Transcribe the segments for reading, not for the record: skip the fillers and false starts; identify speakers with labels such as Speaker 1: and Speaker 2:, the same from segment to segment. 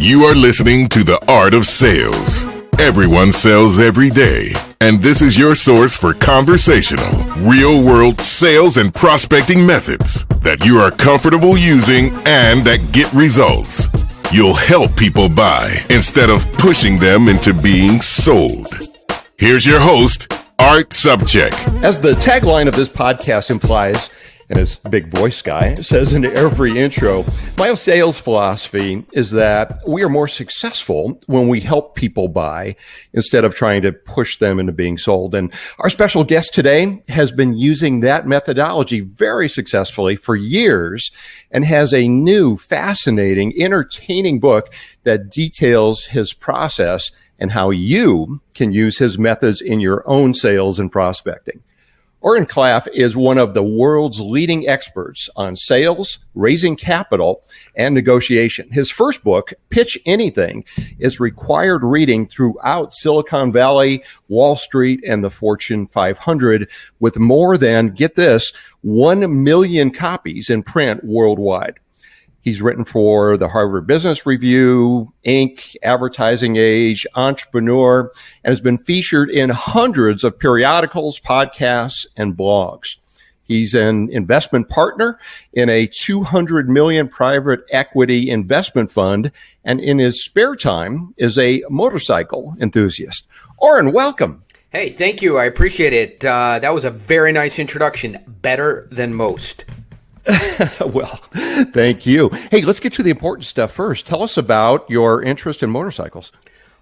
Speaker 1: You are listening to The Art of Sales. Everyone sells every day, and this is your source for conversational, real-world sales and prospecting methods that you are comfortable using and that get results. You'll help people buy instead of pushing them into being sold. Here's your host, Art Sobczak.
Speaker 2: As the tagline of this podcast implies, and as Big Voice Guy says in every intro, my sales philosophy is that we are more successful when we help people buy instead of trying to push them into being sold. And our special guest today has been using that methodology very successfully for years and has a new, fascinating, entertaining book that details his process and how you can use his methods in your own sales and prospecting. Oren Klaff is one of the world's leading experts on sales, raising capital, and negotiation. His first book, Pitch Anything, is required reading throughout Silicon Valley, Wall Street, and the Fortune 500, with more than, get this, 1 million copies in print worldwide. He's written for the Harvard Business Review, Inc., Advertising Age, Entrepreneur, and has been featured in hundreds of periodicals, podcasts, and blogs. He's an investment partner in a $200 million private equity investment fund, and in his spare time is a motorcycle enthusiast. Oren, welcome.
Speaker 3: Hey, thank you. I appreciate it. That was a very nice introduction. Better than most.
Speaker 2: Well, thank you. Hey, let's get to the important stuff first. Tell us about your interest in motorcycles.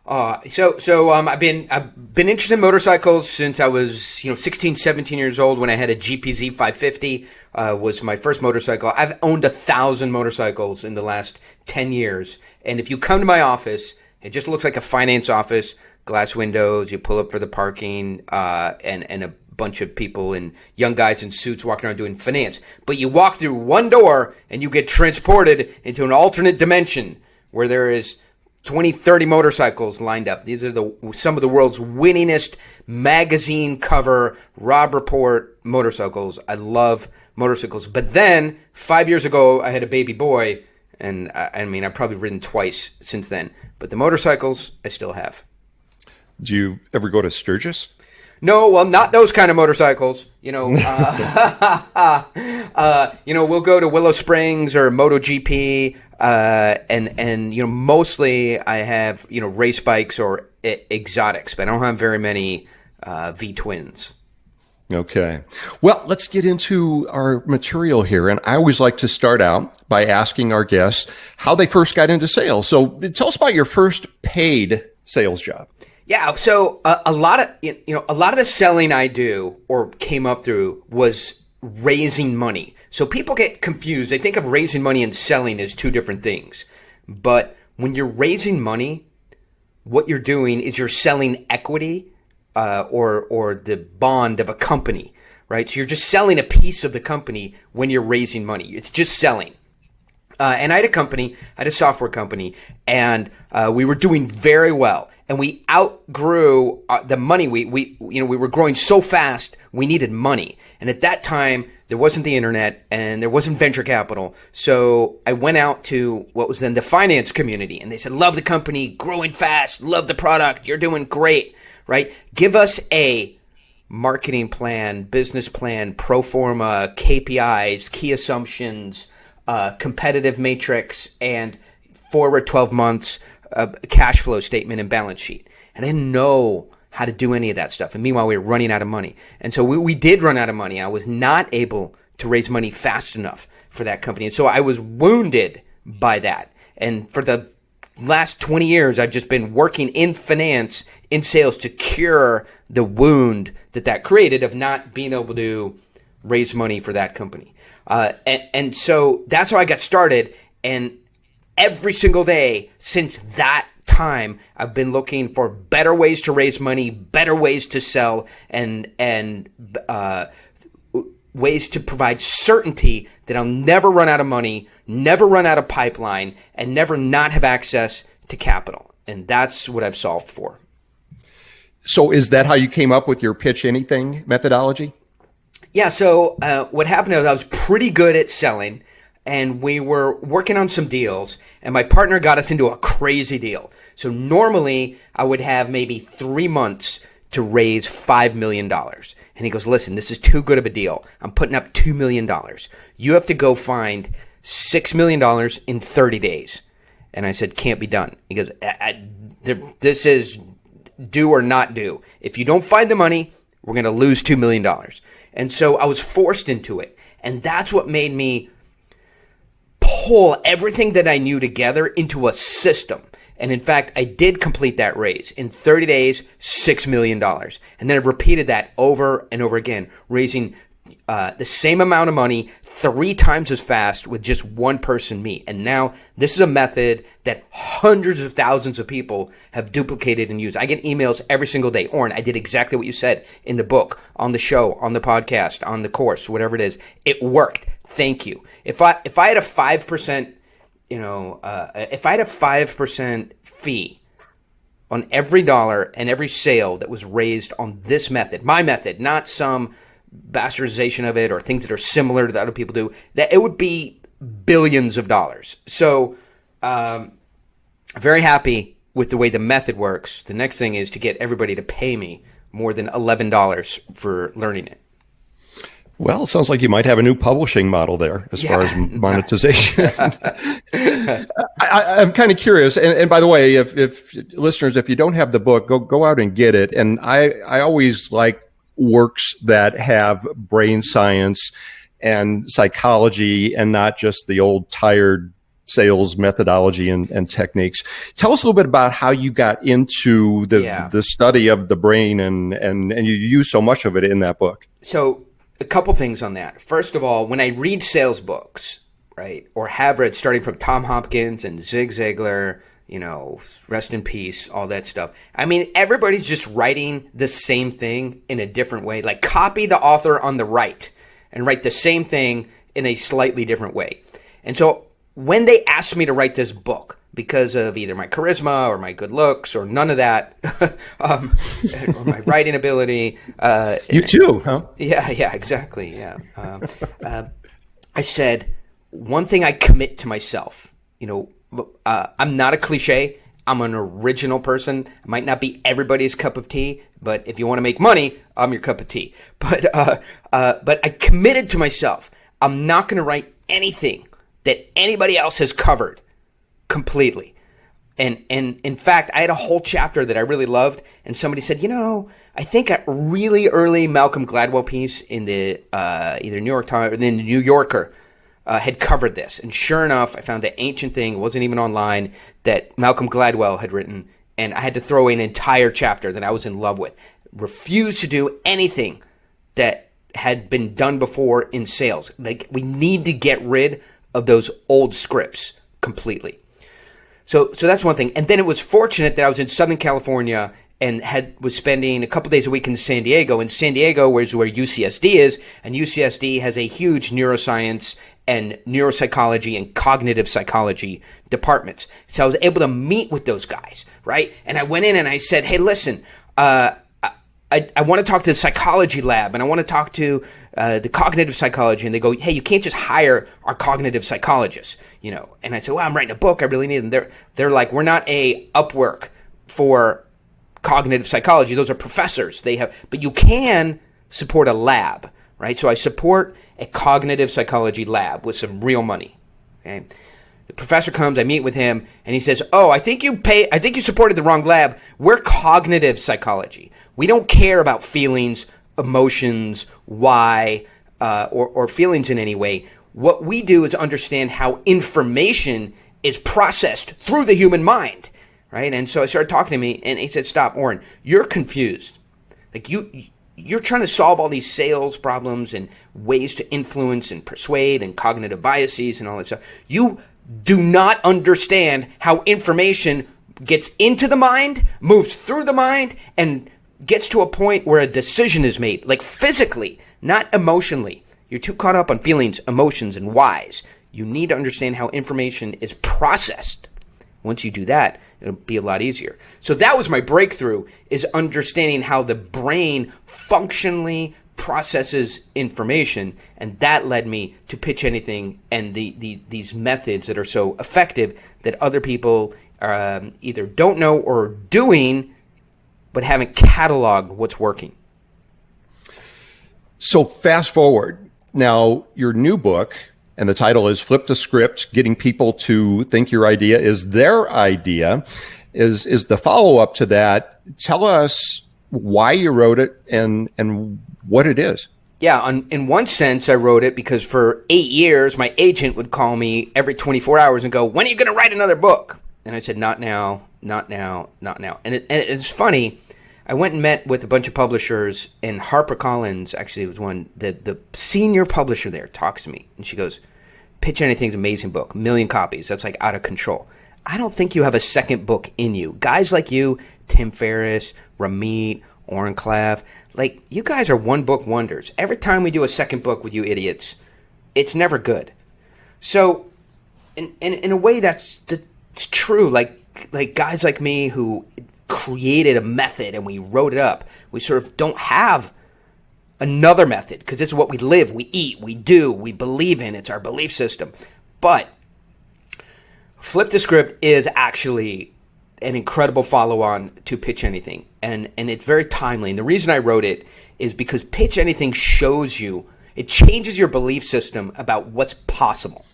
Speaker 3: I've been interested in motorcycles since I was 16, 17 years old when I had a GPZ 550 was my first motorcycle. I've owned 1,000 motorcycles in the last 10 years. And if you come to my office, it just looks like a finance office, glass windows, you pull up for the parking, and a bunch of people and young guys in suits walking around doing finance. But you walk through one door and you get transported into an alternate dimension where there is 20, 30 motorcycles lined up. These are some of the world's winningest magazine cover Robb Report motorcycles. I love motorcycles. But then 5 years ago, I had a baby boy, and I've probably ridden twice since then. But the motorcycles, I still have.
Speaker 2: Do you ever go to Sturgis?
Speaker 3: No, well, not those kind of motorcycles. We'll go to Willow Springs or MotoGP, and mostly I have race bikes or exotics, but I don't have very many V-twins.
Speaker 2: Okay. Well, let's get into our material here. And I always like to start out by asking our guests how they first got into sales. So tell us about your first paid sales job.
Speaker 3: Yeah, so a lot of the selling I do or came up through was raising money. So people get confused. They think of raising money and selling as two different things. But when you're raising money, what you're doing is you're selling equity or the bond of a company, right? So you're just selling a piece of the company when you're raising money. It's just selling. And I had a software company, and we were doing very well. And we outgrew the money. We were growing so fast, we needed money. And at that time, there wasn't the internet and there wasn't venture capital. So I went out to what was then the finance community, and they said, love the company, growing fast, love the product, you're doing great, right? Give us a marketing plan, business plan, pro forma, KPIs, key assumptions, competitive matrix, and forward 12 months, cash flow statement and balance sheet. And I didn't know how to do any of that stuff. And meanwhile, we were running out of money. And so we did run out of money. I was not able to raise money fast enough for that company. And so I was wounded by that. And for the last 20 years, I've just been working in finance, in sales, to cure the wound that created of not being able to raise money for that company. And so that's how I got started. And every single day since that time, I've been looking for better ways to raise money, better ways to sell, and ways to provide certainty that I'll never run out of money, never run out of pipeline, and never not have access to capital. And that's what I've solved for.
Speaker 2: So is that how you came up with your pitch anything methodology?
Speaker 3: Yeah, so what happened is I was pretty good at selling, and we were working on some deals, and my partner got us into a crazy deal. So normally I would have maybe 3 months to raise $5 million. And he goes, listen, this is too good of a deal. I'm putting up $2 million. You have to go find $6 million in 30 days. And I said, can't be done. He goes, this is do or not do. If you don't find the money, we're going to lose $2 million. And so I was forced into it. And that's what made me pull everything that I knew together into a system. And in fact, I did complete that raise in 30 days, $6 million. And then I repeated that over and over again, raising the same amount of money 3 times as fast with just one person, me. And now this is a method that hundreds of thousands of people have duplicated and used. I get emails every single day. Oren, I did exactly what you said in the book, on the show, on the podcast, on the course, whatever it is. It worked. Thank you. If I had a 5%, if I had a 5% fee on every dollar and every sale that was raised on this method, my method, not some bastardization of it or things that are similar to that other people do, that it would be billions of dollars. So very happy with the way the method works. The next thing is to get everybody to pay me more than $11 for learning it.
Speaker 2: Well, it sounds like you might have a new publishing model there as far as monetization. I'm kind of curious. And by the way, if listeners, if you don't have the book, go out and get it. And I always like works that have brain science and psychology and not just the old tired sales methodology and techniques. Tell us a little bit about how you got into the study of the brain and you use so much of it in that book.
Speaker 3: So a couple things on that. First of all, when I read sales books, right, or have read, starting from Tom Hopkins and Zig Ziglar, rest in peace, all that stuff. I mean, everybody's just writing the same thing in a different way. Like, copy the author on the right and write the same thing in a slightly different way. And so when they asked me to write this book, because of either my charisma or my good looks or none of that, or my writing ability.
Speaker 2: You too, huh?
Speaker 3: Yeah, exactly, yeah. I said, one thing I commit to myself, I'm not a cliche. I'm an original person. I might not be everybody's cup of tea, but if you want to make money, I'm your cup of tea. But I committed to myself, I'm not going to write anything that anybody else has covered completely. And in fact, I had a whole chapter that I really loved, and somebody said, I think a really early Malcolm Gladwell piece in the either New York Times or the New Yorker had covered this. And sure enough, I found the ancient thing, wasn't even online, that Malcolm Gladwell had written, and I had to throw an entire chapter that I was in love with. Refused to do anything that had been done before in sales. Like, we need to get rid of those old scripts completely. So that's one thing. And then it was fortunate that I was in Southern California and was spending a couple days a week in San Diego. And San Diego is where UCSD is, and UCSD has a huge neuroscience and neuropsychology and cognitive psychology departments. So I was able to meet with those guys, right? And I went in and I said, hey, listen, I want to talk to the psychology lab, and I want to talk to the cognitive psychology. And they go, hey, you can't just hire our cognitive psychologists, And I said, well, I'm writing a book. I really need them. They're like, we're not a Upwork for cognitive psychology. Those are professors. But you can support a lab, right? So I support a cognitive psychology lab with some real money. Okay. The professor comes, I meet with him, and he says, oh, I think you supported the wrong lab. We're cognitive psychology. We don't care about feelings, emotions, why, or feelings in any way. What we do is understand how information is processed through the human mind, right? And so I started talking to him, and he said, stop, Oren, you're confused. Like, you're trying to solve all these sales problems and ways to influence and persuade and cognitive biases and all that stuff. You do not understand how information gets into the mind, moves through the mind, and gets to a point where a decision is made, like physically, not emotionally. You're too caught up on feelings, emotions, and whys. You need to understand how information is processed. Once you do that, it'll be a lot easier. So that was my breakthrough, is understanding how the brain functionally processes information, and that led me to Pitch Anything and these methods that are so effective that other people either don't know or are doing, but haven't cataloged what's working.
Speaker 2: So fast forward. Now, your new book, and the title is Flip the Script, Getting People to Think Your Idea is Their Idea, is the follow-up to that. Tell us why you wrote it and what it is.
Speaker 3: Yeah, in one sense, I wrote it because for 8 years, my agent would call me every 24 hours and go, when are you going to write another book? And I said, not now, not now, not now. And it's funny. I went and met with a bunch of publishers, and HarperCollins actually was one. The senior publisher there talks to me, and she goes, Pitch Anything's an amazing book, 1 million copies. That's like out of control. I don't think you have a second book in you. Guys like you, Tim Ferriss, Ramit, Oren Klaff, like you guys are one book wonders. Every time we do a second book with you idiots, it's never good. So in a way that's true. Like guys like me who created a method and we wrote it up, we sort of don't have another method because this is what we live, we eat, we do, we believe in. It's our belief system. But Flip the Script is actually an incredible follow-on to Pitch Anything, and it's very timely. And the reason I wrote it is because Pitch Anything shows you, it changes your belief system about what's possible,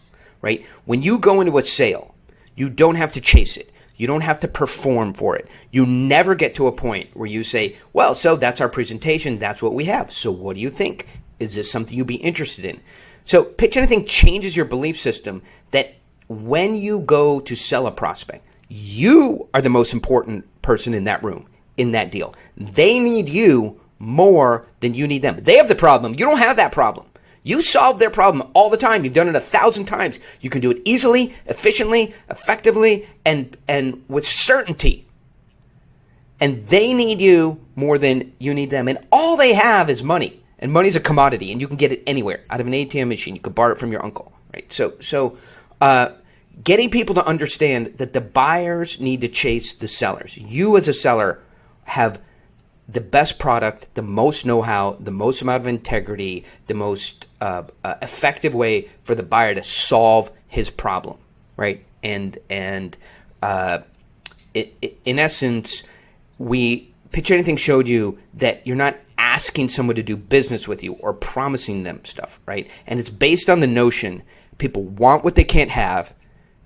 Speaker 3: right? When you go into a sale, you don't have to chase it. You don't have to perform for it. You never get to a point where you say, well, so that's our presentation. That's what we have. So what do you think? Is this something you'd be interested in? So Pitch Anything changes your belief system that when you go to sell a prospect, you are the most important person in that room, in that deal. They need you more than you need them. They have the problem. You don't have that problem. You solve their problem all the time. You've done it 1,000 times. You can do it easily, efficiently, effectively, and with certainty. And they need you more than you need them. And all they have is money. And money's a commodity, and you can get it anywhere. Out of an ATM machine. You could borrow it from your uncle, right? So getting people to understand that the buyers need to chase the sellers. You as a seller have the best product, the most know-how, the most amount of integrity, the most effective way for the buyer to solve his problem, right? And in essence, Pitch Anything showed you that you're not asking someone to do business with you or promising them stuff, right? And it's based on the notion people want what they can't have,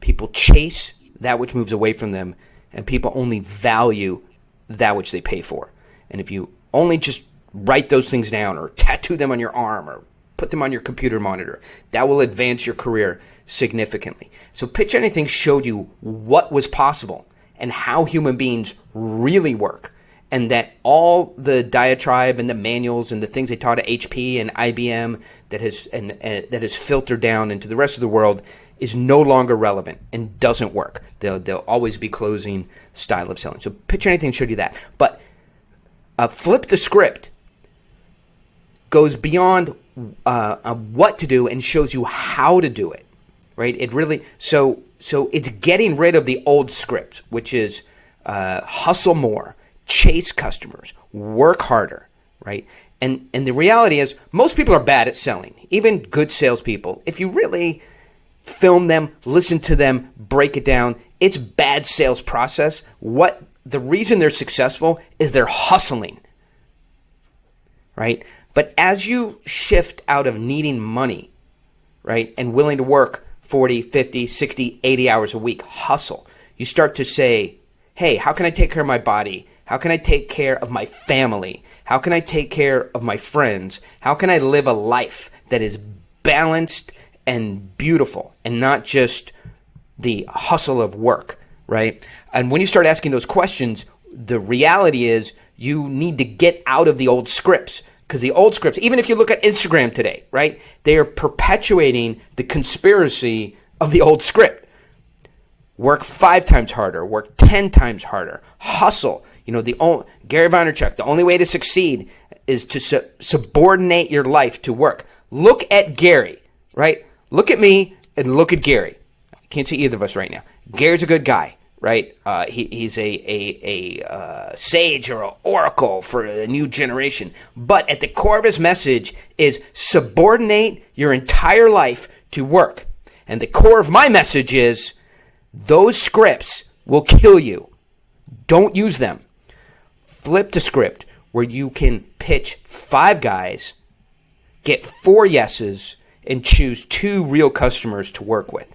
Speaker 3: people chase that which moves away from them, and people only value that which they pay for. And if you only just write those things down or tattoo them on your arm or put them on your computer monitor, that will advance your career significantly. So Pitch Anything showed you what was possible and how human beings really work, and that all the diatribe and the manuals and the things they taught at HP and IBM that has filtered down into the rest of the world is no longer relevant and doesn't work. They'll always be closing style of selling. So Pitch Anything showed you that. But Flip the Script goes beyond what to do and shows you how to do it, right? It really so it's getting rid of the old script, which is hustle more, chase customers, work harder, right? And the reality is most people are bad at selling, even good salespeople. If you really film them, listen to them, break it down, it's bad sales process. The reason they're successful is they're hustling, right? But as you shift out of needing money, right, and willing to work 40, 50, 60, 80 hours a week, hustle, you start to say, hey, how can I take care of my body? How can I take care of my family? How can I take care of my friends? How can I live a life that is balanced and beautiful and not just the hustle of work, right? And when you start asking those questions, the reality is you need to get out of the old scripts, because the old scripts, even if you look at Instagram today, right, they are perpetuating the conspiracy of the old script. Work 5 times harder, work 10 times harder, hustle. Gary Vaynerchuk, the only way to succeed is to subordinate your life to work. Look at Gary, right? Look at me and look at Gary. I can't see either of us right now. Gary's a good guy, right? He's a sage or an oracle for a new generation. But at the core of his message is subordinate your entire life to work. And the core of my message is those scripts will kill you. Don't use them. Flip the script where you can pitch 5 guys, get 4 yeses, and choose 2 real customers to work with.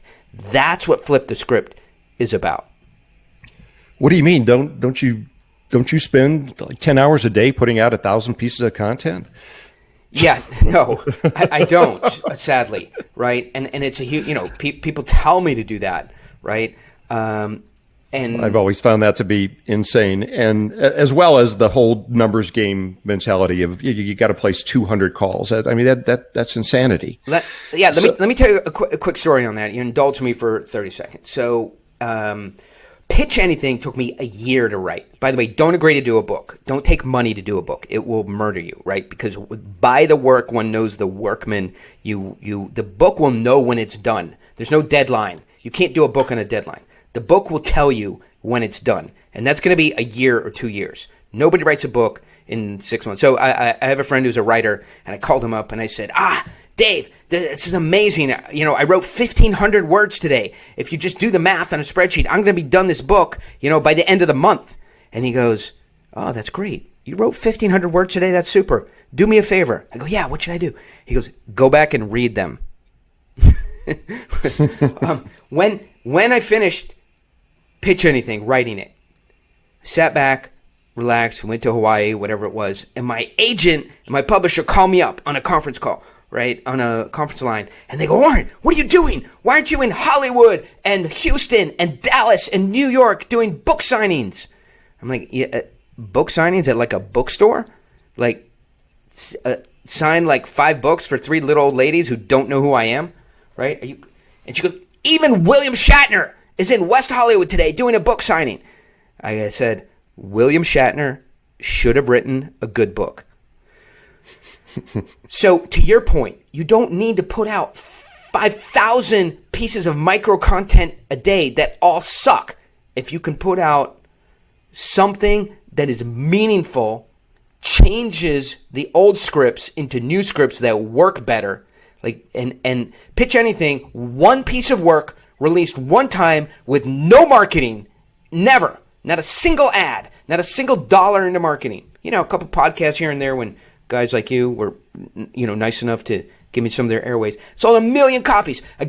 Speaker 3: That's what flip the script is about.
Speaker 2: What do you mean? Don't you spend like 10 hours a day putting out 1,000 pieces of content?
Speaker 3: Yeah, no, I don't, sadly, right? And it's a huge, people tell me to do that, right? And
Speaker 2: I've always found that to be insane, and as well as the whole numbers game mentality of you got to place 200 calls. I mean that's insanity.
Speaker 3: Let me tell you a quick story on that. You indulge me for 30 seconds. So, Pitch Anything took me a year to write. By the way, don't agree to do a book. Don't take money to do a book. It will murder you, right? Because by the work, one knows the workman. The book will know when it's done. There's no deadline. You can't do a book on a deadline. The book will tell you when it's done. And that's going to be a year or 2 years. Nobody writes a book in 6 months. So I have a friend who's a writer, and I called him up and I said, Dave, this is amazing. I wrote 1,500 words today. If you just do the math on a spreadsheet, I'm going to be done this book, by the end of the month. And he goes, oh, that's great. You wrote 1,500 words today? That's super. Do me a favor. I go, yeah, what should I do? He goes, go back and read them. When I finished Pitch Anything, writing it, I sat back, relaxed, went to Hawaii, whatever it was, and my agent and my publisher called me up on a conference call. Right, on a conference line, and they go, Oren, what are you doing? Why aren't you in Hollywood and Houston and Dallas and New York doing book signings? I'm like, yeah, book signings at like a bookstore? Like, sign like 5 books for 3 little old ladies who don't know who I am? Right? And she goes, even William Shatner is in West Hollywood today doing a book signing. I said, William Shatner should have written a good book. So to your point, you don't need to put out 5,000 pieces of micro content a day that all suck. If you can put out something that is meaningful, changes the old scripts into new scripts that work better, and Pitch Anything, 1 piece of work released 1 time with no marketing, never, not a single ad, not a single dollar into marketing. A couple podcasts here and there when guys like you were, nice enough to give me some of their airways. Sold 1 million copies. I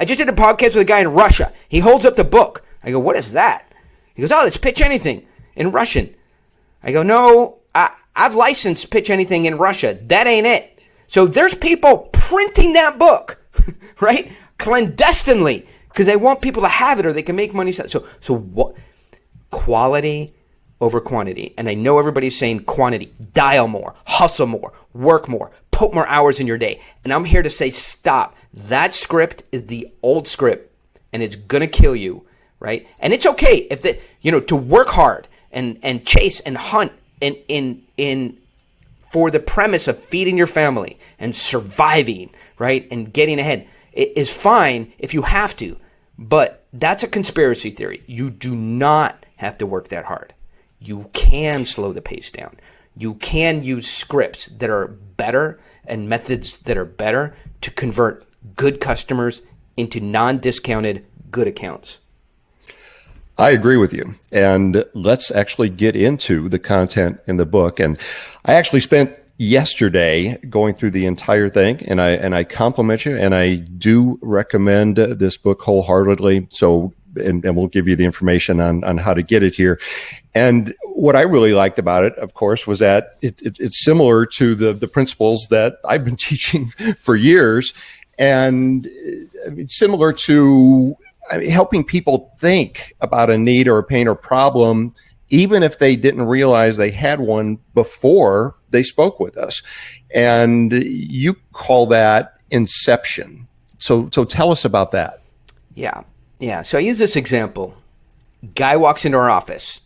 Speaker 3: just did a podcast with a guy in Russia. He holds up the book. I go, what is that? He goes, it's Pitch Anything in Russian. I go, no, I've licensed Pitch Anything in Russia. That ain't it. So there's people printing that book, right? Clandestinely, because they want people to have it or they can make money. So what? Quality over quantity. And I know everybody's saying quantity. Dial more, hustle more, work more, put more hours in your day. And I'm here to say stop. That script is the old script and it's going to kill you, right? And it's okay if to work hard and chase and hunt in for the premise of feeding your family and surviving, right? And getting ahead. It is fine if you have to, but that's a conspiracy theory. You do not have to work that hard. You can slow the pace down. You can use scripts that are better and methods that are better to convert good customers into non-discounted good accounts.
Speaker 2: I agree with you. And let's actually get into the content in the book. And I actually spent yesterday going through the entire thing, and I compliment you, and I do recommend this book wholeheartedly. So and we'll give you the information on how to get it here. And what I really liked about it, of course, was that it's similar to the principles that I've been teaching for years, and similar to helping people think about a need or a pain or problem, even if they didn't realize they had one before they spoke with us. And you call that Inception. So tell us about that.
Speaker 3: Yeah. So I use this example. Guy walks into our office.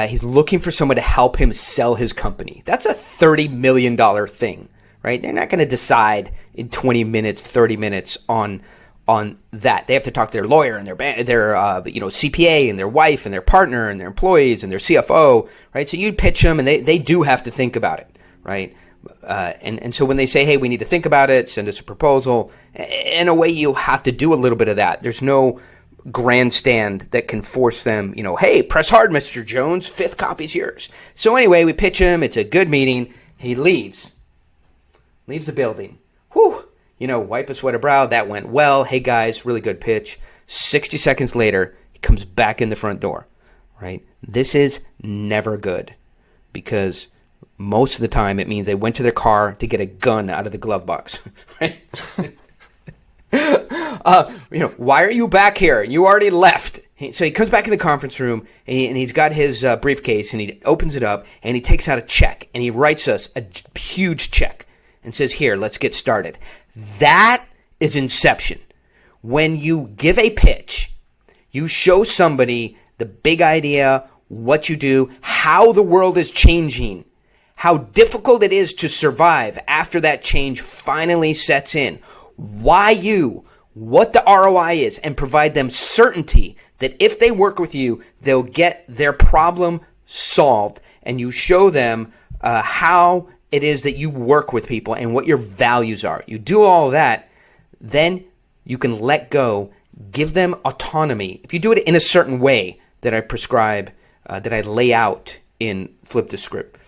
Speaker 3: He's looking for someone to help him sell his company. That's a $30 million thing, right? They're not going to decide in 20 minutes, 30 minutes on on that. They have to talk to their lawyer and their CPA and their wife and their partner and their employees and their CFO, right? So you pitch them, and they do have to think about it, right? And so when they say, hey, we need to think about it, send us a proposal, in a way you have to do a little bit of that. There's no grandstand that can force them, hey, press hard, Mr. Jones, 5th copy's yours. So anyway, we pitch him. It's a good meeting. He leaves the building. Whew. Wipe a sweater brow. That went well. Hey, guys, really good pitch. 60 seconds later, he comes back in the front door, right? This is never good, because most of the time it means they went to their car to get a gun out of the glove box, right? Why are you back here? You already left. So he comes back in the conference room, and he's got his briefcase, and he opens it up, and he takes out a check, and he writes us a huge check and says, here, let's get started. That is Inception. When you give a pitch, you show somebody the big idea, what you do, how the world is changing, how difficult it is to survive after that change finally sets in, why you, what the ROI is, and provide them certainty that if they work with you, they'll get their problem solved, and you show them how it is that you work with people and what your values are. You do all of that, then you can let go, give them autonomy. If you do it in a certain way that I prescribe, that I lay out in Flip the Script,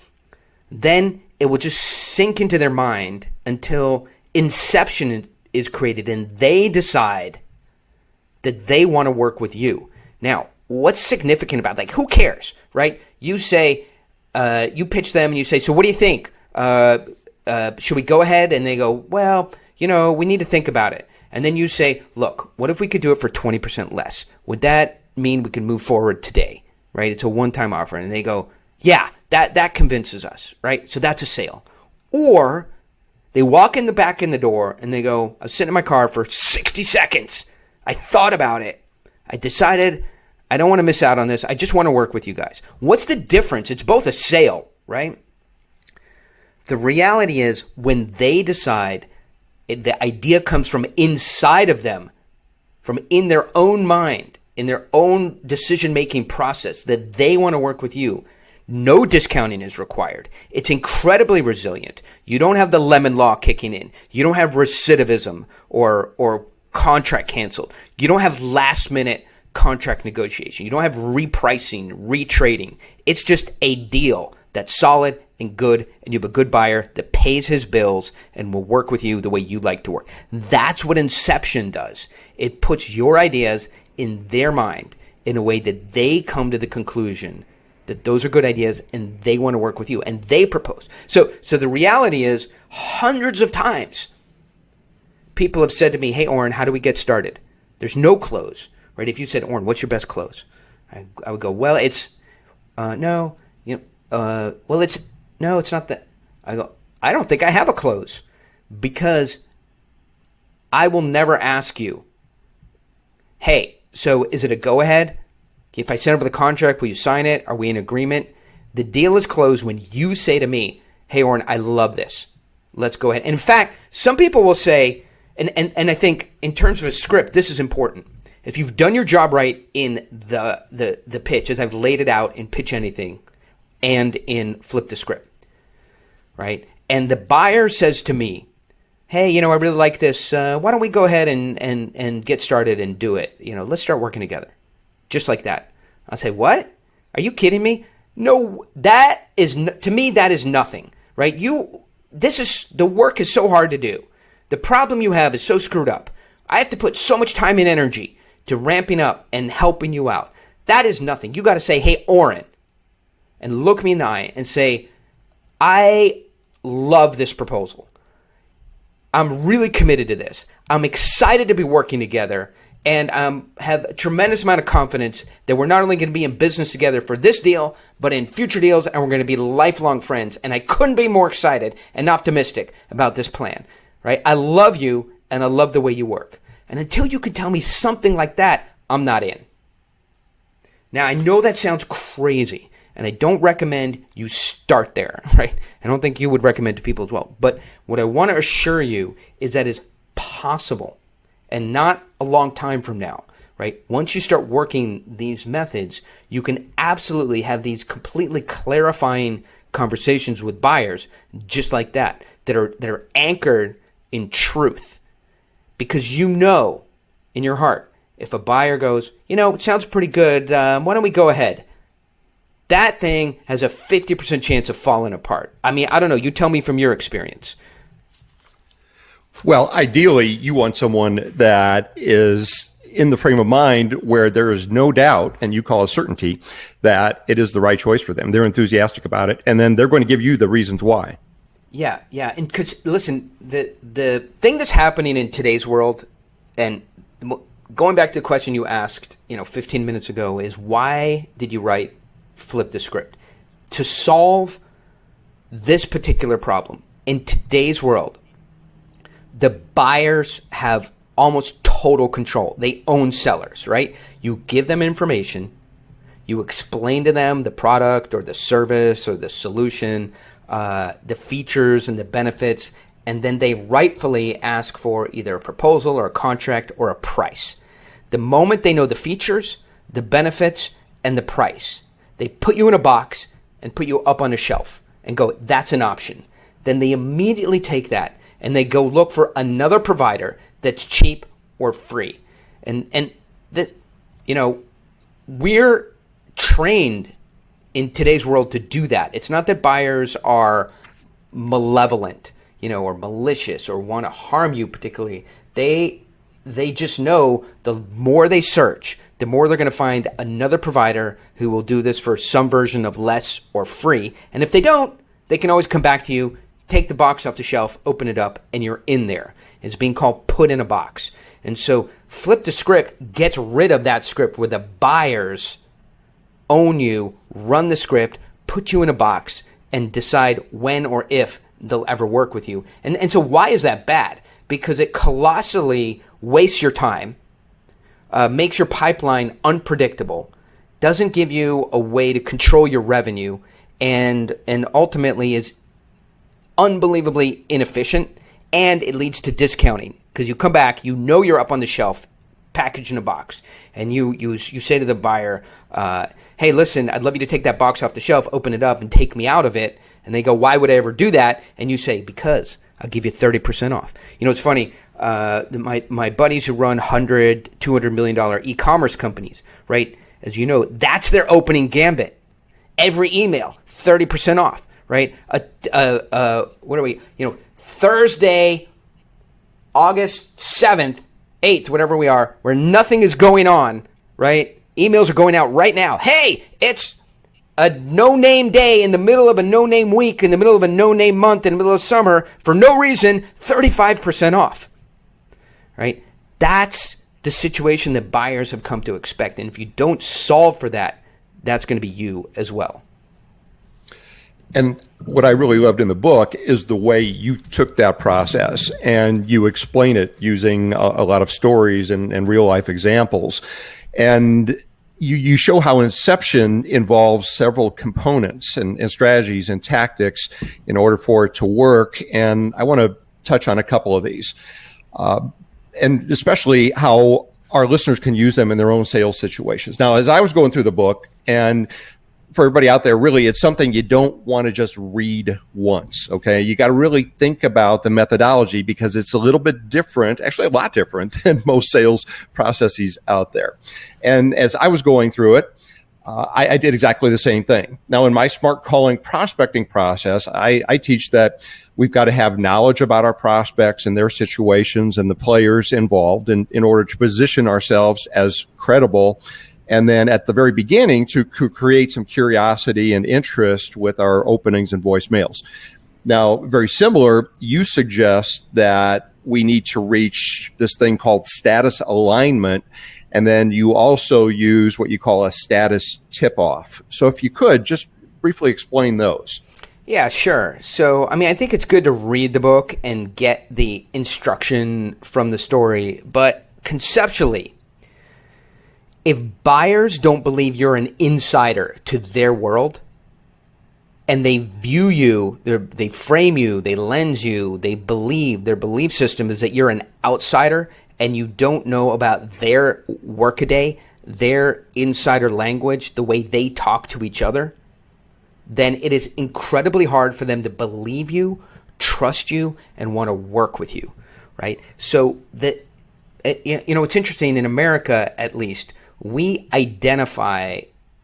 Speaker 3: then it will just sink into their mind until Inception is created and they decide that they want to work with you. Now, what's significant about that? Who cares, right? You say, you pitch them and you say, so what do you think? Should we go ahead? And they go, well, we need to think about it. And then you say, look, what if we could do it for 20% less? Would that mean we can move forward today, right? It's a one-time offer. And they go, yeah, that convinces us, right? So that's a sale. Or they walk in the back in the door and they go, I was sitting in my car for 60 seconds. I thought about it. I decided I don't want to miss out on this. I just want to work with you guys. What's the difference? It's both a sale, right? The reality is when they decide, the idea comes from inside of them, from in their own mind, in their own decision-making process, that they want to work with you. No discounting is required. It's incredibly resilient. You don't have the lemon law kicking in. You don't have recidivism or contract canceled. You don't have last-minute contract negotiation. You don't have repricing, retrading. It's just a deal that's solid and good, and you have a good buyer that pays his bills and will work with you the way you like to work. That's what Inception does. It puts your ideas in their mind in a way that they come to the conclusion that those are good ideas and they want to work with you and they propose. So the reality is, hundreds of times people have said to me, hey, Oren, how do we get started? There's no close, right? If you said, Oren, what's your best close? I would go, well, it's, no, well, it's, no, it's not that. I go, I don't think I have a close, because I will never ask you, hey, so is it a go-ahead? If I send over the contract, will you sign it? Are we in agreement? The deal is closed when you say to me, hey, Oren, I love this. Let's go ahead. And in fact, some people will say, and I think in terms of a script, this is important. If you've done your job right in the pitch, as I've laid it out in Pitch Anything and in Flip the Script, right? And the buyer says to me, hey, I really like this. Why don't we go ahead and get started and do it? Let's start working together. Just like that. I'll say, what? Are you kidding me? No, that is, to me, that is nothing, right? The work is so hard to do. The problem you have is so screwed up. I have to put so much time and energy to ramping up and helping you out. That is nothing. You got to say, hey, Oren, and look me in the eye and say, I love this proposal. I'm really committed to this. I'm excited to be working together. And have a tremendous amount of confidence that we're not only going to be in business together for this deal, but in future deals, and we're going to be lifelong friends. And I couldn't be more excited and optimistic about this plan, right? I love you, and I love the way you work. And until you can tell me something like that, I'm not in. Now, I know that sounds crazy, and I don't recommend you start there, right? I don't think you would recommend to people as well. But what I want to assure you is that it's possible. and not a long time from now, right? Once you start working these methods, you can absolutely have these completely clarifying conversations with buyers just like that are anchored in truth. Because you know in your heart, if a buyer goes, it sounds pretty good, why don't we go ahead? That thing has a 50% chance of falling apart. I mean, I don't know. You tell me from your experience.
Speaker 2: Well, ideally, you want someone that is in the frame of mind where there is no doubt, and you call it certainty, that it is the right choice for them. They're enthusiastic about it, and then they're going to give you the reasons why.
Speaker 3: Yeah. And because, listen, the thing that's happening in today's world, and going back to the question you asked, 15 minutes ago, is why did you write Flip the Script? To solve this particular problem. In today's world, the buyers have almost total control. They own sellers, right? You give them information, you explain to them the product or the service or the solution, the features and the benefits, and then they rightfully ask for either a proposal or a contract or a price. The moment they know the features, the benefits, and the price, they put you in a box and put you up on a shelf and go, that's an option. Then they immediately take that and they go look for another provider that's cheap or free. And we're trained in today's world to do that. It's not that buyers are malevolent, or malicious or want to harm you particularly. They just know the more they search, the more they're going to find another provider who will do this for some version of less or free. And if they don't, they can always come back to you, take the box off the shelf, open it up, and you're in there. It's being called put in a box. And so Flip the Script gets rid of that script where the buyers own you, run the script, put you in a box, and decide when or if they'll ever work with you. And so why is that bad? Because it colossally wastes your time, makes your pipeline unpredictable, doesn't give you a way to control your revenue, and ultimately is unbelievably inefficient, and it leads to discounting. Because you come back, you're up on the shelf, packaged in a box, and you say to the buyer, hey, listen, I'd love you to take that box off the shelf, open it up, and take me out of it. And they go, why would I ever do that? And you say, because I'll give you 30% off. It's funny. My buddies who run $100, $200 million e-commerce companies, right? As you know, that's their opening gambit. Every email, 30% off, right? What are we? Thursday, August 7th, 8th, whatever we are, where nothing is going on, right? Emails are going out right now. Hey, it's a no-name day in the middle of a no-name week, in the middle of a no-name month, in the middle of summer, for no reason, 35% off, right? That's the situation that buyers have come to expect. And if you don't solve for that, that's going to be you as well.
Speaker 2: And what I really loved in the book is the way you took that process and you explain it using a lot of stories and real life examples. And you show how Inception involves several components and strategies and tactics in order for it to work. And I want to touch on a couple of these, and especially how our listeners can use them in their own sales situations. Now, as I was going through the book, and for everybody out there, really, it's something you don't want to just read once, okay? You got to really think about the methodology because it's a little bit different, actually a lot different than most sales processes out there. And as I was going through it, I did exactly the same thing. Now, in my smart calling prospecting process, I teach that we've got to have knowledge about our prospects and their situations and the players involved in order to position ourselves as credible. And then at the very beginning to create some curiosity and interest with our openings and voicemails. Now, very similar, you suggest that we need to reach this thing called status alignment. And then you also use what you call a status tip-off. So if you could, just briefly explain those.
Speaker 3: Yeah, sure. So, I think it's good to read the book and get the instruction from the story. But conceptually, if buyers don't believe you're an insider to their world, and they view you, they frame you, they lens you, they believe, their belief system is that you're an outsider and you don't know about their workaday, their insider language, the way they talk to each other, then it is incredibly hard for them to believe you, trust you, and want to work with you, right? So that, it's interesting, in America at least, we identify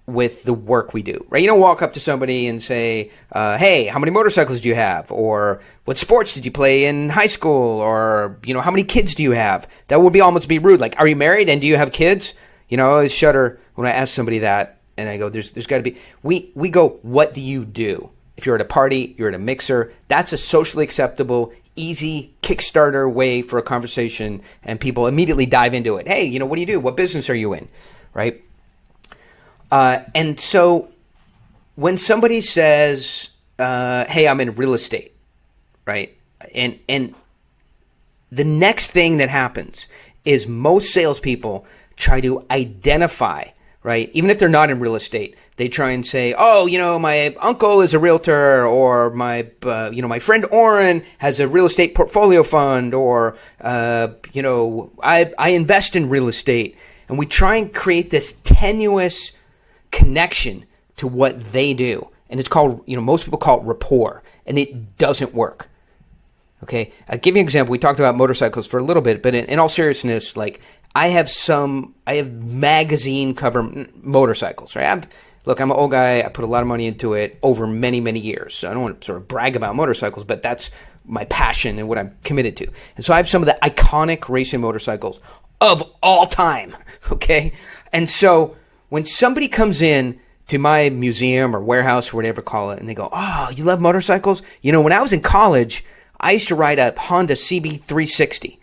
Speaker 3: with the work we do, right? You don't walk up to somebody and say, hey, how many motorcycles do you have? Or what sports did you play in high school? Or, how many kids do you have? That would almost be rude. Like, are you married and do you have kids? I always shudder when I ask somebody that, and I go, there's got to be, we go, what do you do? If you're at a party, you're at a mixer, that's a socially acceptable, easy Kickstarter way for a conversation, and people immediately dive into it. Hey, what do you do? What business are you in? Right? And so when somebody says, hey, I'm in real estate, right? And the next thing that happens is most salespeople try to identify, right? Even if they're not in real estate, they try and say, oh, my uncle is a realtor, or my friend Oren has a real estate portfolio fund, or, I invest in real estate. And we try and create this tenuous connection to what they do. And it's called, most people call it rapport, and it doesn't work. Okay. I'll give you an example. We talked about motorcycles for a little bit, but in all seriousness, like I have magazine cover motorcycles, right? I'm an old guy. I put a lot of money into it over many, many years. So I don't want to sort of brag about motorcycles, but that's my passion and what I'm committed to. And so I have some of the iconic racing motorcycles of all time. Okay. And so when somebody comes in to my museum or warehouse or whatever call it, and they go, oh, you love motorcycles? When I was in college, I used to ride a Honda CB360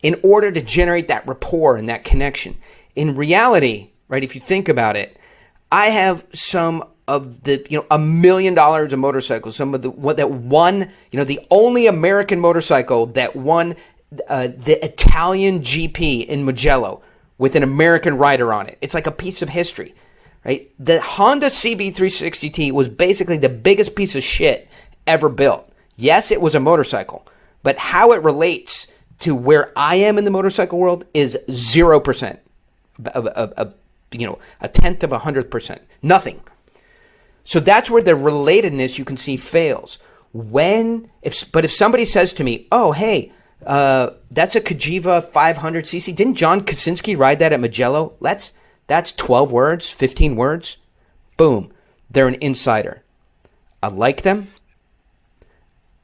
Speaker 3: in order to generate that rapport and that connection. In reality, right, if you think about it, I have some of the, $1 million of motorcycles, some of that won, the only American motorcycle that won the Italian GP in Mugello with an American rider on it. It's like a piece of history, right? The Honda CB360T was basically the biggest piece of shit ever built. Yes, it was a motorcycle, but how it relates to where I am in the motorcycle world is 0%, a tenth of 100%, nothing. So that's where the relatedness you can see fails. If somebody says to me, oh, hey, that's a Kajiva 500cc. Didn't John Kaczynski ride that at Mugello? That's 12 words, 15 words. Boom. They're an insider. I like them.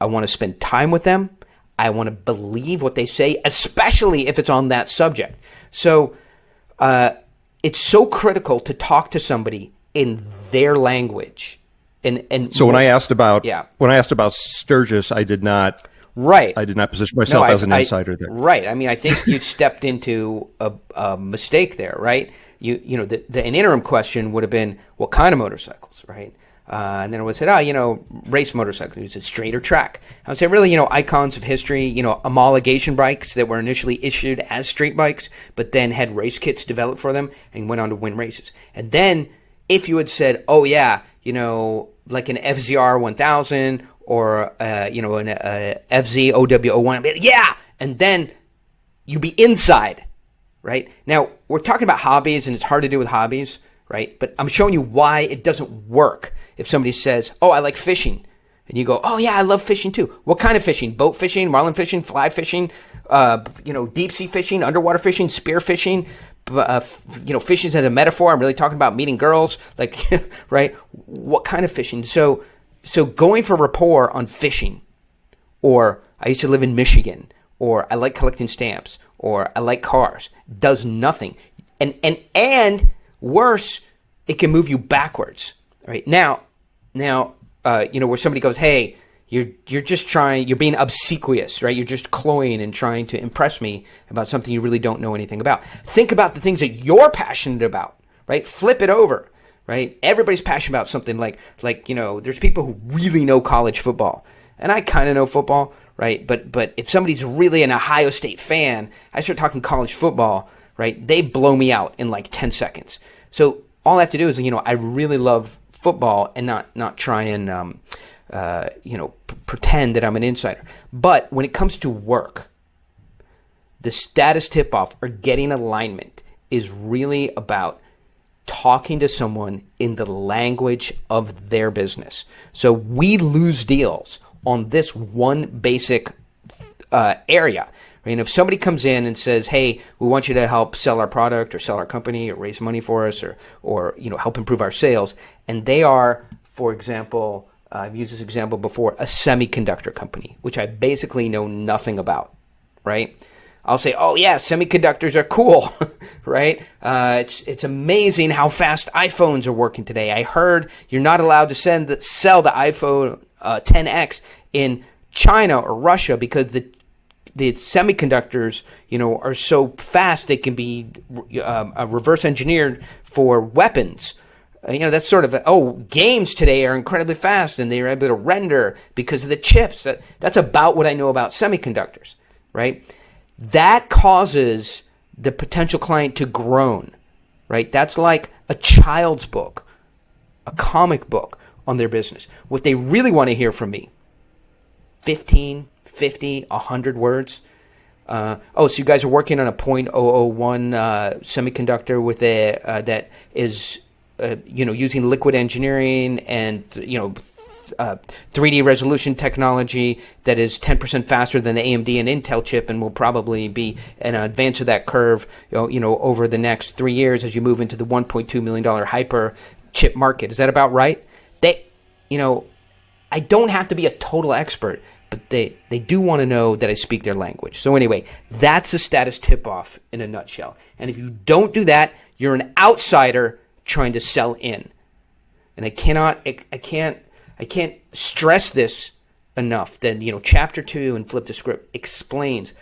Speaker 3: I want to spend time with them. I want to believe what they say, especially if it's on that subject. So it's so critical to talk to somebody in their language. And
Speaker 2: so when I asked about Sturgis, I did not position myself as an insider there.
Speaker 3: Right. I mean, I think you stepped into a mistake there, right? An interim question would have been, what kind of motorcycles, right? And then it would say, race motorcycles. Is it straight or track? I would say, really, icons of history, homologation bikes that were initially issued as street bikes, but then had race kits developed for them and went on to win races. And then if you had said, oh, yeah, like an FZR 1000 or, an FZ OW01, yeah, and then you'd be inside, right? Now, we're talking about hobbies, and it's hard to do with hobbies, right? But I'm showing you why it doesn't work. If somebody says, oh, I like fishing, and you go, oh, yeah, I love fishing too. What kind of fishing? Boat fishing, marlin fishing, fly fishing, deep sea fishing, underwater fishing, spear fishing, fishing as a metaphor. I'm really talking about meeting girls, like, right? What kind of fishing? So going for rapport on fishing, or I used to live in Michigan, or I like collecting stamps, or I like cars, does nothing. And worse, it can move you backwards. Right now, where somebody goes, hey, you're being obsequious, right? You're just cloying and trying to impress me about something you really don't know anything about. Think about the things that you're passionate about, right? Flip it over, right? Everybody's passionate about something like, there's people who really know college football, and I kind of know football, right? But if somebody's really an Ohio State fan, I start talking college football, right? They blow me out in like 10 seconds. So all I have to do is, I really love football and not try and, pretend that I'm an insider. But when it comes to work, The status tip-off or getting alignment is really about talking to someone in the language of their business. So we lose deals on this one basic area. And if somebody comes in and says, "Hey, we want you to help sell our product or sell our company or raise money for us or help improve our sales," and they are, for example, I've used this example before, a semiconductor company, which I basically know nothing about, right? I'll say, "Oh yeah, semiconductors are cool," right? It's amazing how fast iPhones are working today. I heard you're not allowed to sell the iPhone 10X in China or Russia because the semiconductors, are so fast they can be reverse engineered for weapons. That's sort of games today are incredibly fast and they're able to render because of the chips. That's about what I know about semiconductors, right? That causes the potential client to groan, right? That's like a child's book, a comic book on their business. What they really want to hear from me, 15, 50, 100 words. So you guys are working on a .001 semiconductor with that is using liquid engineering and 3D resolution technology that is 10% faster than the AMD and Intel chip, and will probably be an advance of that curve, over the next 3 years as you move into the $1.2 million hyper chip market. Is that about right? I don't have to be a total expert, but they do want to know that I speak their language. So anyway, that's a status tip-off in a nutshell. And if you don't do that, you're an outsider trying to sell in. And I can't stress this enough. That chapter 2 in Flip the Script explains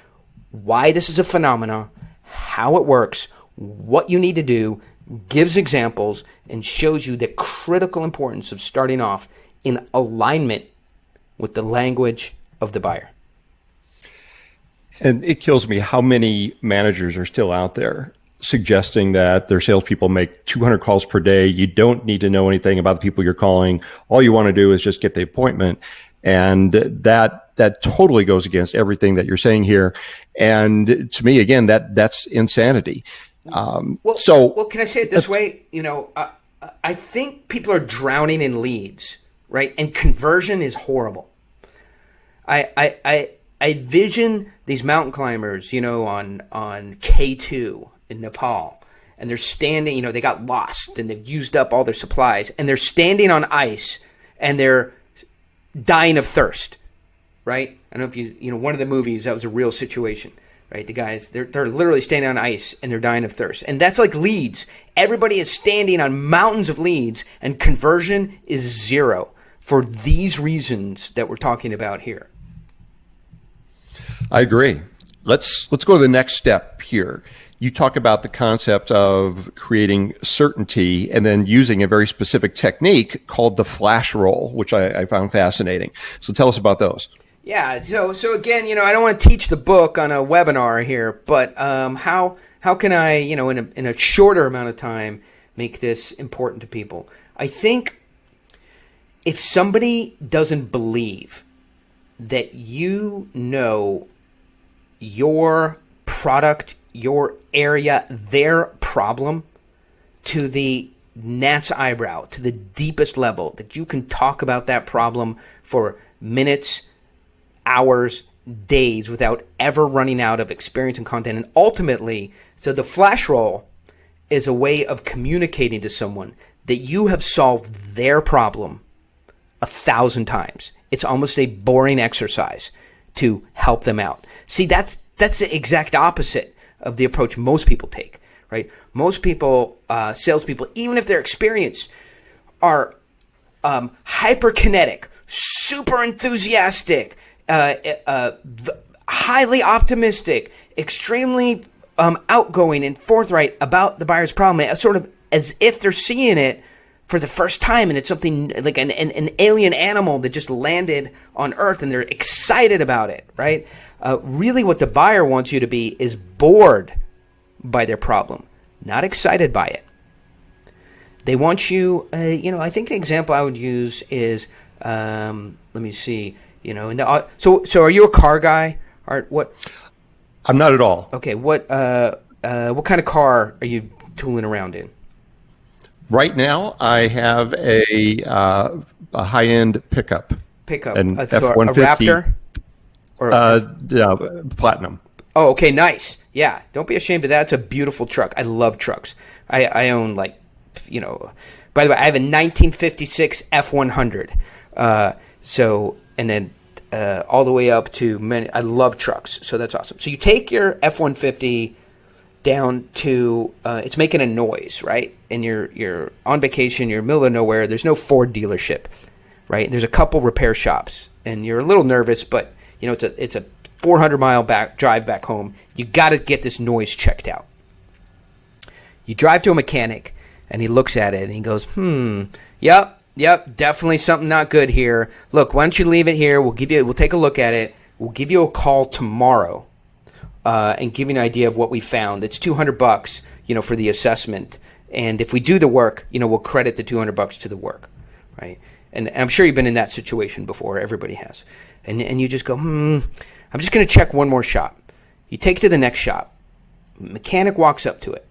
Speaker 3: why this is a phenomena, how it works, what you need to do, gives examples, and shows you the critical importance of starting off in alignment with the language of the buyer.
Speaker 2: And it kills me how many managers are still out there suggesting that their salespeople make 200 calls per day. You don't need to know anything about the people you're calling. All you want to do is just get the appointment. And that totally goes against everything that you're saying here. And to me, again, that's insanity.
Speaker 3: Well, can I say it this way? I think people are drowning in leads, right? And conversion is horrible. I vision these mountain climbers, on K2 in Nepal, and they're standing, they got lost and they've used up all their supplies, and they're standing on ice and they're dying of thirst, right? I don't know if one of the movies, that was a real situation, right? The guys, they're literally standing on ice and they're dying of thirst. And that's like leads. Everybody is standing on mountains of leads, and conversion is zero for these reasons that we're talking about here.
Speaker 2: I agree. Let's go to the next step here. You talk about the concept of creating certainty and then using a very specific technique called the flash roll, which I found fascinating. So tell us about those.
Speaker 3: Yeah. So again, I don't want to teach the book on a webinar here, but how can I, in a shorter amount of time, make this important to people? I think if somebody doesn't believe that your product, your area, their problem to the gnat's eyebrow, to the deepest level, that you can talk about that problem for minutes, hours, days without ever running out of experience and content. And ultimately, so the flash roll is a way of communicating to someone that you have solved their problem 1,000 times. It's almost a boring exercise to help them out. See, that's the exact opposite of the approach most people take, right? Most people, salespeople, even if they're experienced, are hyperkinetic, super enthusiastic, highly optimistic, extremely outgoing and forthright about the buyer's problem, sort of as if they're seeing it for the first time and it's something like an alien animal that just landed on Earth and they're excited about it, right? Really what the buyer wants you to be is bored by their problem, not excited by it. They want you, I think the example I would use is, let me see, so are you a car guy? Or what?
Speaker 2: I'm not at all.
Speaker 3: Okay, what kind of car are you tooling around in?
Speaker 2: Right now, I have a high-end pickup. An F-150,
Speaker 3: a Raptor? Or
Speaker 2: yeah, Platinum.
Speaker 3: Oh, okay, nice. Yeah, don't be ashamed of that. It's a beautiful truck. I love trucks. I own, like, you know, by the way, I have a 1956 F100. And then all the way up to many. I love trucks, so that's awesome. So you take your F-150 down to it's making a noise, right? And you're on vacation, you're in the middle of nowhere. There's no Ford dealership, right? There's a couple repair shops, and you're a little nervous, but you know it's a 400-mile drive back home. You got to get this noise checked out. You drive to a mechanic, and he looks at it and he goes, Yep, definitely something not good here. Look, why don't you leave it here? We'll take a look at it. We'll give you a call tomorrow, and give you an idea of what we found. It's $200, you know, for the assessment. And if we do the work, you know, we'll credit the $200 to the work, right? And I'm sure you've been in that situation before. Everybody has. And you just go, I'm just going to check one more shop. You take it to the next shop. Mechanic walks up to it.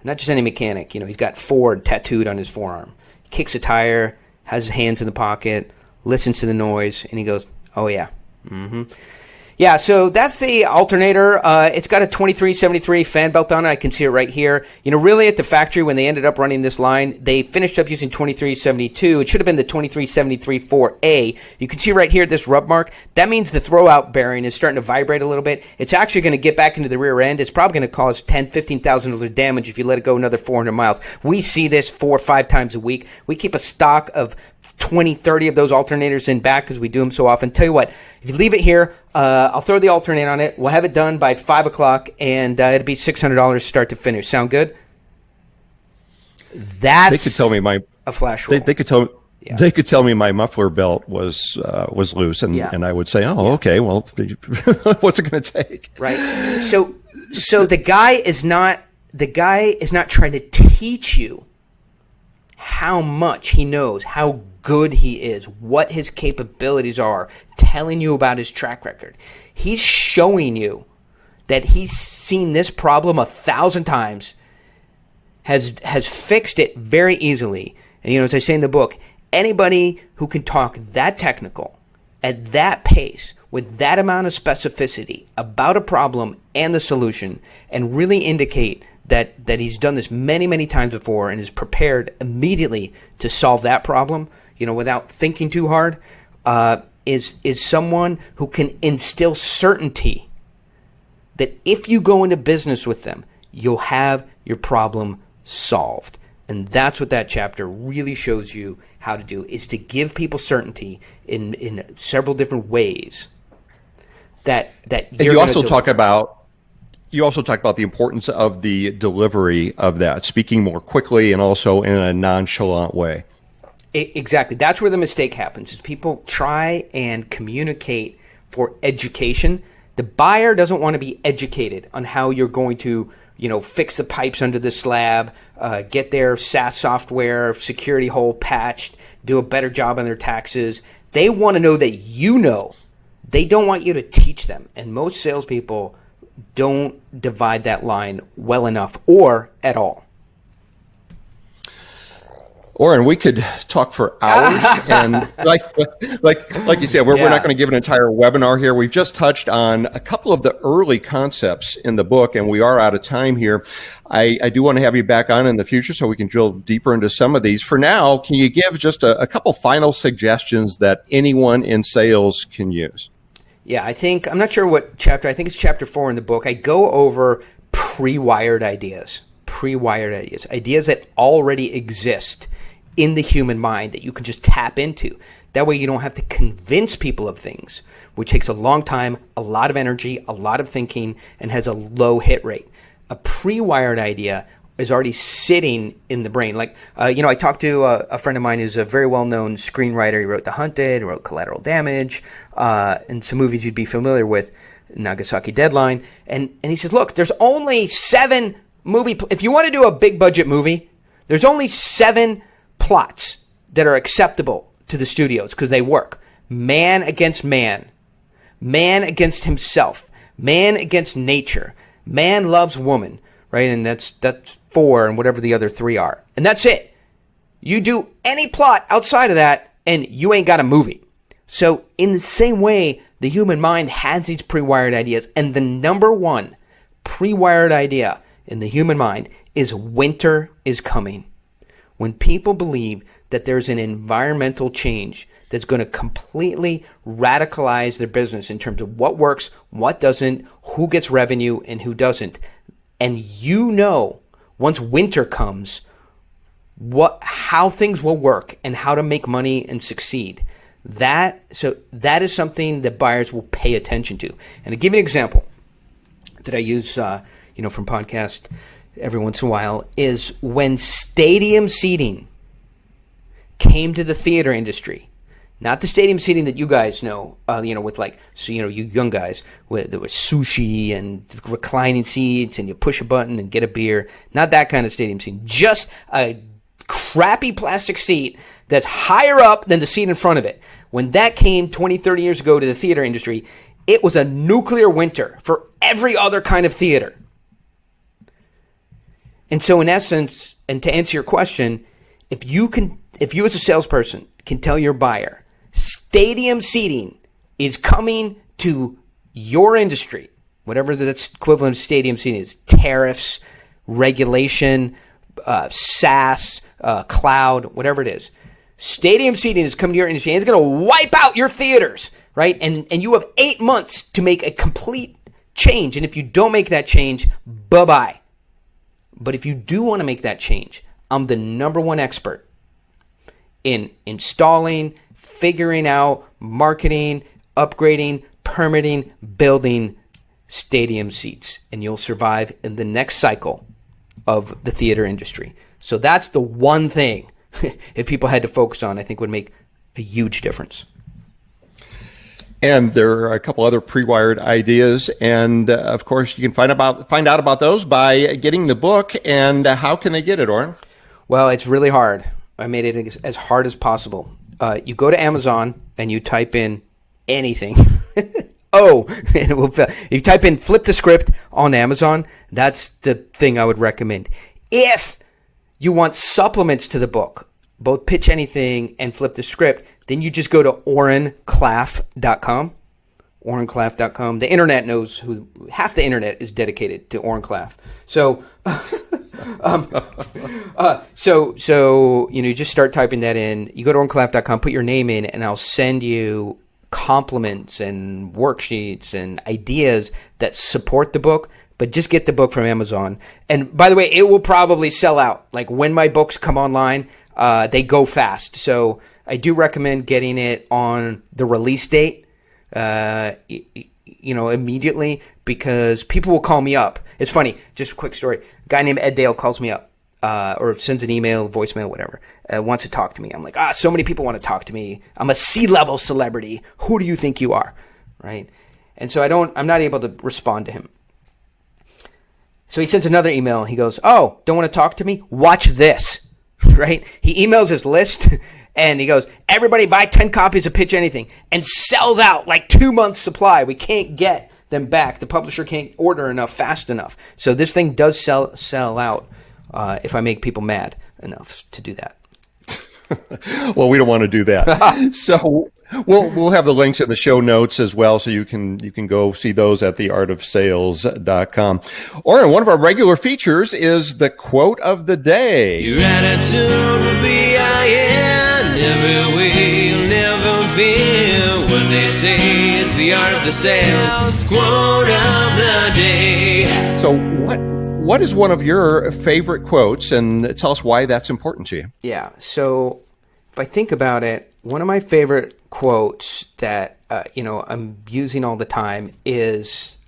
Speaker 3: Not just any mechanic, you know, he's got Ford tattooed on his forearm. He kicks a tire, has his hands in the pocket, listens to the noise, and he goes, oh, yeah. Yeah, so that's the alternator. It's got a 2373 fan belt on it. I can see it right here. You know, really at the factory, when they ended up running this line, they finished up using 2372. It should have been the 2373 4A. You can see right here this rub mark. That means the throwout bearing is starting to vibrate a little bit. It's actually going to get back into the rear end. It's probably going to cause $10,000-$15,000 damage if you let it go another 400 miles. We see this 4 or 5 times a week. We keep a stock of 20, 30 of those alternators in back because we do them so often. Tell you what, if you leave it here, I'll throw the alternator on it. We'll have it done by 5 o'clock, and it'll be $600 start to finish. Sound good? That's
Speaker 2: they could tell me
Speaker 3: a flash roll.
Speaker 2: They could tell. Yeah. They could tell me my muffler belt was loose, and I would say, okay, well, what's it going to take?
Speaker 3: Right. So the guy is not trying to teach you how much he knows, how good he is, what his capabilities are, telling you about his track record. He's showing you that he's seen this problem 1,000 times, has fixed it very easily. And, you know, as I say in the book, anybody who can talk that technical, at that pace, with that amount of specificity about a problem and the solution, and really indicate that he's done this many, many times before and is prepared immediately to solve that problem, you know, without thinking too hard, is someone who can instill certainty that if you go into business with them, you'll have your problem solved. And that's what that chapter really shows you how to do, is to give people certainty in several different ways that you're
Speaker 2: you also talk about the importance of the delivery of that, speaking more quickly and also in a nonchalant way.
Speaker 3: Exactly. That's where the mistake happens, is people try and communicate for education. The buyer doesn't want to be educated on how you're going to, you know, fix the pipes under the slab, get their SaaS software security hole patched, do a better job on their taxes. They want to know that you know. They don't want you to teach them. And most salespeople don't divide that line well enough or at all.
Speaker 2: Oren, we could talk for hours, and like you said, we're not going to give an entire webinar here. We've just touched on a couple of the early concepts in the book, and we are out of time here. I do want to have you back on in the future so we can drill deeper into some of these. For now, can you give just a couple final suggestions that anyone in sales can use?
Speaker 3: Yeah, I'm not sure what chapter, I think it's chapter 4 in the book. I go over pre-wired ideas that already exist in the human mind that you can just tap into. That way you don't have to convince people of things, which takes a long time, a lot of energy, a lot of thinking, and has a low hit rate. A pre-wired idea is already sitting in the brain. Like, I talked to a friend of mine who's a very well-known screenwriter. He wrote The Hunted, wrote Collateral Damage, and some movies you'd be familiar with, Nagasaki Deadline. And he said, look, there's only 7 if you want to do a big budget movie, there's only 7 plots that are acceptable to the studios because they work. Man against man. Man against himself. Man against nature. Man loves woman, right? And that's 4 and whatever the other 3 are. And that's it. You do any plot outside of that and you ain't got a movie. So in the same way, the human mind has these pre-wired ideas. And the number one pre-wired idea in the human mind is winter is coming. When people believe that there's an environmental change that's going to completely radicalize their business in terms of what works, what doesn't, who gets revenue, and who doesn't. And you know, once winter comes, how things will work and how to make money and succeed. That is something that buyers will pay attention to. And to give you an example that I use, from podcast every once in a while, is when stadium seating came to the theater industry. Not the stadium seating that you guys know, with you young guys, there was sushi and reclining seats and you push a button and get a beer. Not that kind of stadium seating. Just a crappy plastic seat that's higher up than the seat in front of it. When that came 20, 30 years ago to the theater industry, it was a nuclear winter for every other kind of theater. And so in essence, and to answer your question, if you as a salesperson can tell your buyer, stadium seating is coming to your industry, whatever that's equivalent of stadium seating is, tariffs, regulation, SaaS, cloud, whatever it is. Stadium seating is coming to your industry and it's going to wipe out your theaters, right? And you have 8 months to make a complete change. And if you don't make that change, bye-bye. But if you do want to make that change, I'm the number one expert in installing, figuring out, marketing, upgrading, permitting, building stadium seats. And you'll survive in the next cycle of the theater industry. So that's the one thing, if people had to focus on, I think would make a huge difference.
Speaker 2: And there are a couple other pre-wired ideas. And of course, you can find out about those by getting the book. And how can they get it, Oren?
Speaker 3: Well, it's really hard. I made it as hard as possible. You go to Amazon and you type in anything. And it will fail. If you type in flip the script on Amazon, that's the thing I would recommend. If you want supplements to the book, both Pitch Anything and Flip the Script, then you just go to orenklaff.com. orenklaff.com. The internet knows half the internet is dedicated to Oren Klaff. So, you just start typing that in. You go to orenklaff.com, put your name in, and I'll send you compliments and worksheets and ideas that support the book. But just get the book from Amazon. And by the way, it will probably sell out. Like when my books come online, they go fast. So I do recommend getting it on the release date, immediately, because people will call me up. It's funny, just a quick story. A guy named Ed Dale calls me up, or sends an email, voicemail, whatever, wants to talk to me. I'm like, so many people want to talk to me. I'm a C-level celebrity. Who do you think you are? Right? And so I'm not able to respond to him. So he sends another email. He goes, don't want to talk to me? Watch this, right? He emails his list and he goes, everybody buy 10 copies of Pitch Anything, and sells out like 2 months supply. We can't get them back. The publisher can't order enough fast enough. So this thing does sell out if I make people mad enough to do that.
Speaker 2: Well, we don't want to do that. So we'll have the links in the show notes as well, so you can go see those at theartofsales.com. Oren, one of our regular features is the quote of the day. Your attitude will be iron every way, you'll never feel what they say. It's the art of the sales quote of the day. So what is one of your favorite quotes, and tell us why that's important to you?
Speaker 3: Yeah, so if I think about it, one of my favorite quotes that I'm using all the time is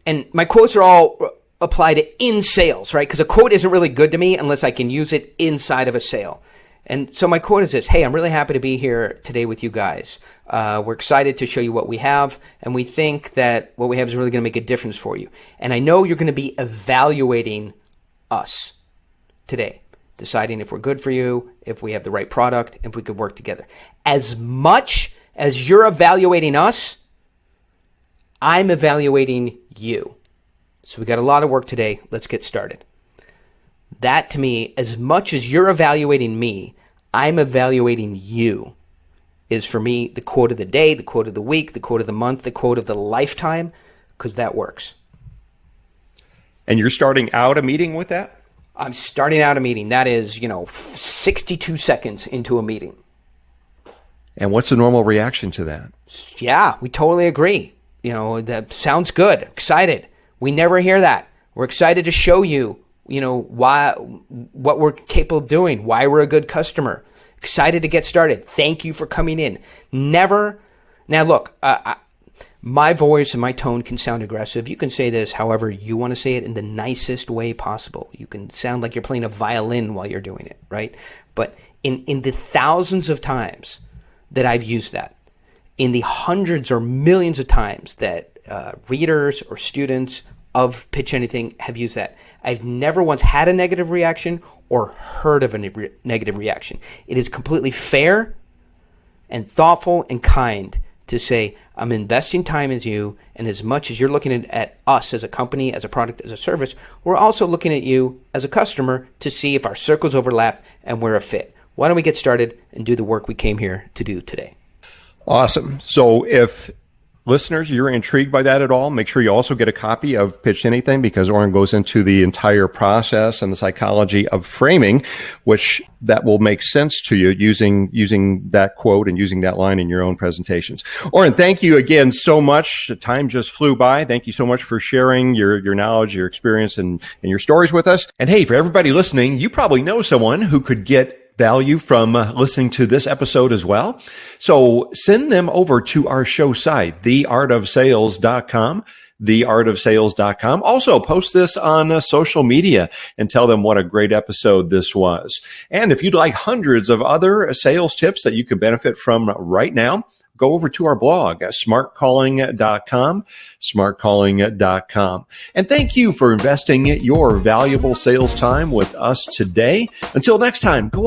Speaker 3: and my quotes are all apply to in sales, right? Because a quote isn't really good to me unless I can use it inside of a sale. And so my quote is this: hey, I'm really happy to be here today with you guys. We're excited to show you what we have, and we think that what we have is really going to make a difference for you. And I know you're going to be evaluating us today, deciding if we're good for you, if we have the right product, if we could work together. As much as you're evaluating us, I'm evaluating you. So we got a lot of work today. Let's get started. That to me, as much as you're evaluating me, I'm evaluating you, is for me the quote of the day, the quote of the week, the quote of the month, the quote of the lifetime, because that works.
Speaker 2: And you're starting out a meeting with that?
Speaker 3: I'm starting out a meeting. That is, 62 seconds into a meeting.
Speaker 2: And what's the normal reaction to that?
Speaker 3: Yeah, we totally agree. That sounds good. Excited. We never hear that. We're excited to show you, what we're capable of doing, why we're a good customer. Excited to get started. Thank you for coming in. Never. Now, look, my voice and my tone can sound aggressive. You can say this however you want to say it in the nicest way possible. You can sound like you're playing a violin while you're doing it, right? But in the thousands of times that I've used that, in the hundreds or millions of times that readers or students of Pitch Anything have used that, I've never once had a negative reaction or heard of a negative reaction. It is completely fair and thoughtful and kind to say, I'm investing time in you, and as much as you're looking at us as a company, as a product, as a service, we're also looking at you as a customer to see if our circles overlap and we're a fit. Why don't we get started and do the work we came here to do today?
Speaker 2: Awesome. So if listeners, you're intrigued by that at all, make sure you also get a copy of Pitch Anything, because Oren goes into the entire process and the psychology of framing, which that will make sense to you using that quote and using that line in your own presentations. Oren, thank you again so much. The time just flew by. Thank you so much for sharing your knowledge, your experience, and your stories with us. And hey, for everybody listening, you probably know someone who could get value from listening to this episode as well. So send them over to our show site, theartofsales.com, theartofsales.com. Also post this on social media and tell them what a great episode this was. And if you'd like hundreds of other sales tips that you could benefit from right now, go over to our blog at smartcalling.com, smartcalling.com. And thank you for investing your valuable sales time with us today. Until next time, go